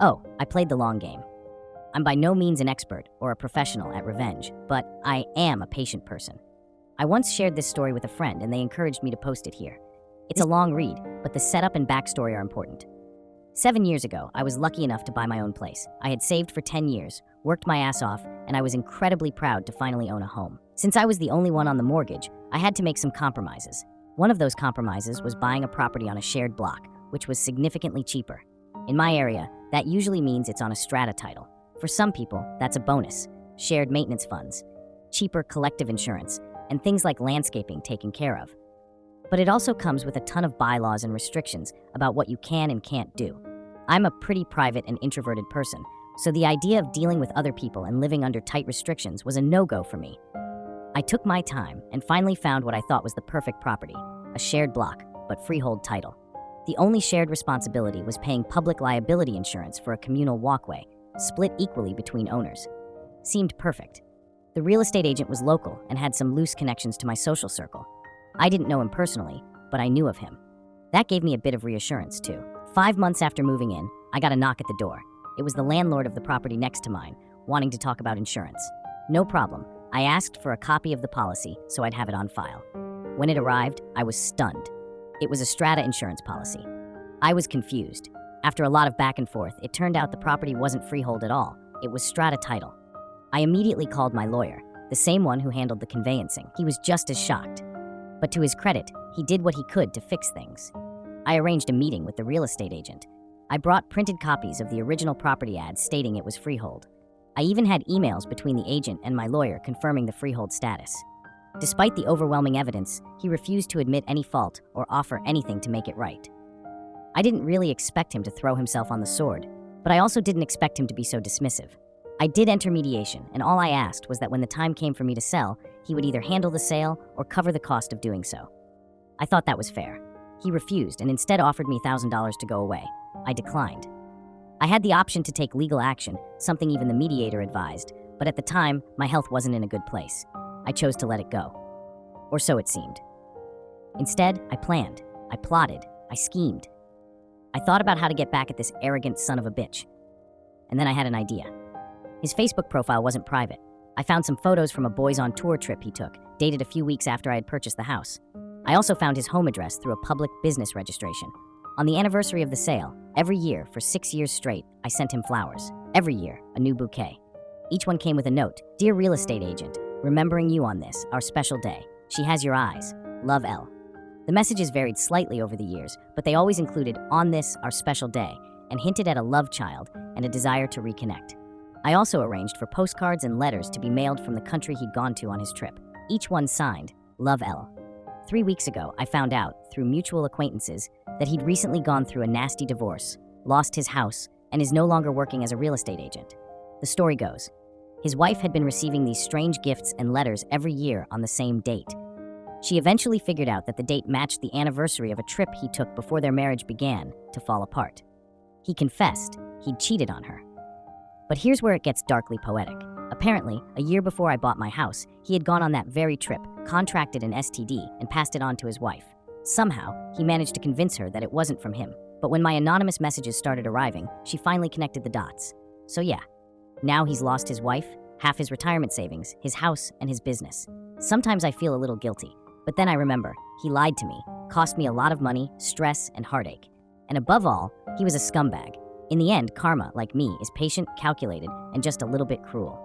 Oh, I played the long game. I'm by no means an expert or a professional at revenge, but I am a patient person. I once shared this story with a friend and they encouraged me to post it here. It's a long read, but the setup and backstory are important. 7 years ago, I was lucky enough to buy my own place. I had saved for 10 years, worked my ass off, and I was incredibly proud to finally own a home. Since I was the only one on the mortgage, I had to make some compromises. One of those compromises was buying a property on a shared block, which was significantly cheaper. In my area, that usually means it's on a strata title. For some people, that's a bonus: shared maintenance funds, cheaper collective insurance, and things like landscaping taken care of. But it also comes with a ton of bylaws and restrictions about what you can and can't do. I'm a pretty private and introverted person, so the idea of dealing with other people and living under tight restrictions was a no-go for me. I took my time and finally found what I thought was the perfect property: a shared block, but freehold title. The only shared responsibility was paying public liability insurance for a communal walkway, split equally between owners. Seemed perfect. The real estate agent was local and had some loose connections to my social circle. I didn't know him personally, but I knew of him. That gave me a bit of reassurance, too. 5 months after moving in, I got a knock at the door. It was the landlord of the property next to mine, wanting to talk about insurance. No problem. I asked for a copy of the policy so I'd have it on file. When it arrived, I was stunned. It was a strata insurance policy. I was confused. After a lot of back and forth, it turned out the property wasn't freehold at all. It was strata title. I immediately called my lawyer, the same one who handled the conveyancing. He was just as shocked. But to his credit, he did what he could to fix things. I arranged a meeting with the real estate agent. I brought printed copies of the original property ads stating it was freehold. I even had emails between the agent and my lawyer confirming the freehold status. Despite the overwhelming evidence, he refused to admit any fault or offer anything to make it right. I didn't really expect him to throw himself on the sword, but I also didn't expect him to be so dismissive. I did enter mediation, and all I asked was that when the time came for me to sell, he would either handle the sale or cover the cost of doing so. I thought that was fair. He refused and instead offered me $1,000 to go away. I declined. I had the option to take legal action, something even the mediator advised, but at the time, my health wasn't in a good place. I chose to let it go. Or so it seemed. Instead, I planned, I plotted, I schemed. I thought about how to get back at this arrogant son of a bitch. And then I had an idea. His Facebook profile wasn't private. I found some photos from a boys on tour trip he took, dated a few weeks after I had purchased the house. I also found his home address through a public business registration. On the anniversary of the sale, every year for 6 years straight, I sent him flowers. Every year, a new bouquet. Each one came with a note: "Dear real estate agent, remembering you on this, our special day. She has your eyes. Love, L." The messages varied slightly over the years, but they always included "on this, our special day," and hinted at a love child and a desire to reconnect. I also arranged for postcards and letters to be mailed from the country he'd gone to on his trip, each one signed, "Love, L." 3 weeks ago, I found out, through mutual acquaintances, that he'd recently gone through a nasty divorce, lost his house, and is no longer working as a real estate agent. The story goes, his wife had been receiving these strange gifts and letters every year on the same date. She eventually figured out that the date matched the anniversary of a trip he took before their marriage began to fall apart. He confessed he'd cheated on her. But here's where it gets darkly poetic. Apparently, a year before I bought my house, he had gone on that very trip, contracted an STD, and passed it on to his wife. Somehow, he managed to convince her that it wasn't from him. But when my anonymous messages started arriving, she finally connected the dots. So yeah, now he's lost his wife, half his retirement savings, his house, and his business. Sometimes I feel a little guilty, but then I remember, he lied to me, cost me a lot of money, stress, and heartache. And above all, he was a scumbag. In the end, karma, like me, is patient, calculated, and just a little bit cruel.